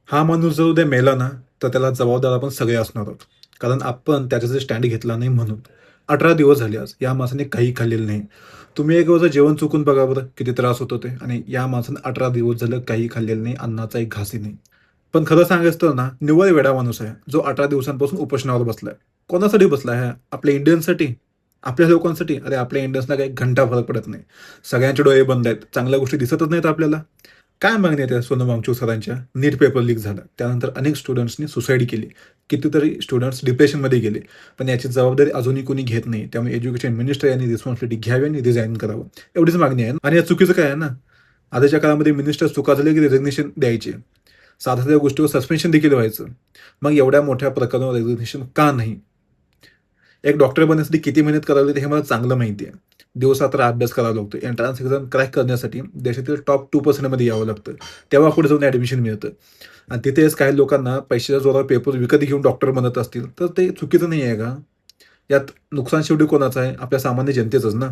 हा माणूस जर उद्या मेला ना, तर त्याला जबाबदार आपण सगळे असणार आहोत. कारण आपण त्याच्यासाठी स्टँड घेतला नाही म्हणून. 18 दिवस झाले आज. या माणसाने काही खाल्लेलं नाही. तुम्ही एक वेळचं जेवण चुकून बघा बरं, किती त्रास होतो ते आणि या माणसाने 18 दिवस झालं काही खाल्लेलं नाही, अन्नाचा एक घासही नाही. पण खरं सांगायचं तर ना, निव्वळ वेडा माणूस आहे, जो 18 दिवसांपासून उपोषणावर बसलाय. कोणासाठी बसलाय हा? आपल्या इंडियन्ससाठी? आपल्या लोकांसाठी? अरे, आपल्या इंडियन्सला काही घंटा फरक पडत नाही. सगळ्यांचे डोळे बंद आहेत. चांगल्या गोष्टी दिसतच नाहीत आपल्याला. काय मागणी आहे त्या सोनम वांगचूक सरांच्या? नीट पेपर लीक झाला. त्यानंतर अनेक स्टुडंट्सनी सुसाईड केली. कितीतरी स्टुडंट्स डिप्रेशनमध्ये गेले. पण याची जबाबदारी अजूनही कोणी घेत नाही. त्यामुळे एज्युकेशन मिनिस्टर यांनी रिस्पॉन्सिबिलिटी घ्यावी आणि रिझाइन करावं. एवढीच मागणी आहे आणि या चुकीचं काय आहे ना? आधीच्या काळामध्ये मिनिस्टर चुका झाले की रेझिग्नेशन द्यायचे. साध्या गोष्टीवर सस्पेन्शन देखील व्हायचं. मग एवढ्या मोठ्या प्रकरणावर रेझिग्नेशन का नाही? एक डॉक्टर बनण्यासाठी किती मेहनत करावी लागते हे मला चांगलं माहिती आहे. दिवसरात्र अभ्यास करावा लागतो. एंट्रन्स एक्झाम क्रॅक करण्यासाठी देशातील टॉप 2% मध्ये यावं लागतं. तेव्हा पुढे जाऊन ॲडमिशन मिळतं. आणि तिथेच काही लोकांना पैशाच्या जोरावर पेपर विकत घेऊन डॉक्टर बनत असतील, तर ते चुकीचं नाही आहे का? यात नुकसान शेवटी कोणाचं आहे? आपल्या सामान्य जनतेचंच ना.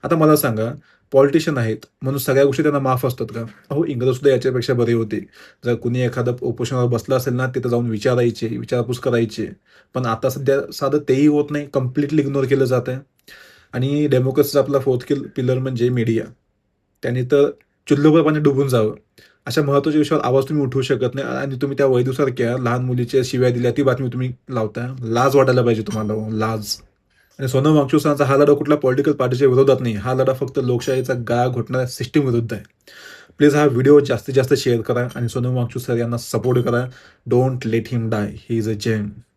आता मला सांगा, पॉलिटिशियन आहेत म्हणून सगळ्या गोष्टी त्यांना माफ असतात का? अहो, इंग्रजसुद्धा याच्यापेक्षा बरे होते. जर कुणी एखादं उपोषणावर बसलं असेल ना, तिथं जाऊन विचारायचे, विचारपूस करायचे. पण आता सध्या साधं तेही होत नाही, कंप्लीटली इग्नोर केलं जातंय. आणि डेमोक्रेसीचा आपला फोर्थ पिलर म्हणजे मीडिया. त्याने तर चुल्लभर पाण्यात डुबून जावं. अशा महत्त्वाच्या विषयावर आवाज तुम्ही उठवू शकत नाही आणि तुम्ही त्या वैदूसारख्या लहान मुलीच्या शिव्या दिल्या, ती बातमी तुम्ही लावता. लाज वाटायला पाहिजे तुम्हाला हो, लाज. आणि सोनम वांगचूक सरांचा हा लढा कुठल्या पॉलिटिकल पार्टीच्या विरोधात नाही. हा लढा फक्त लोकशाहीचा गळा घोटणाऱ्या सिस्टम विरुद्ध आहे. प्लीज हा व्हिडिओ जास्तीत जास्त शेअर करा आणि सोनम वांगचूक सर यांना सपोर्ट करा. Don't let him die. He is a jam.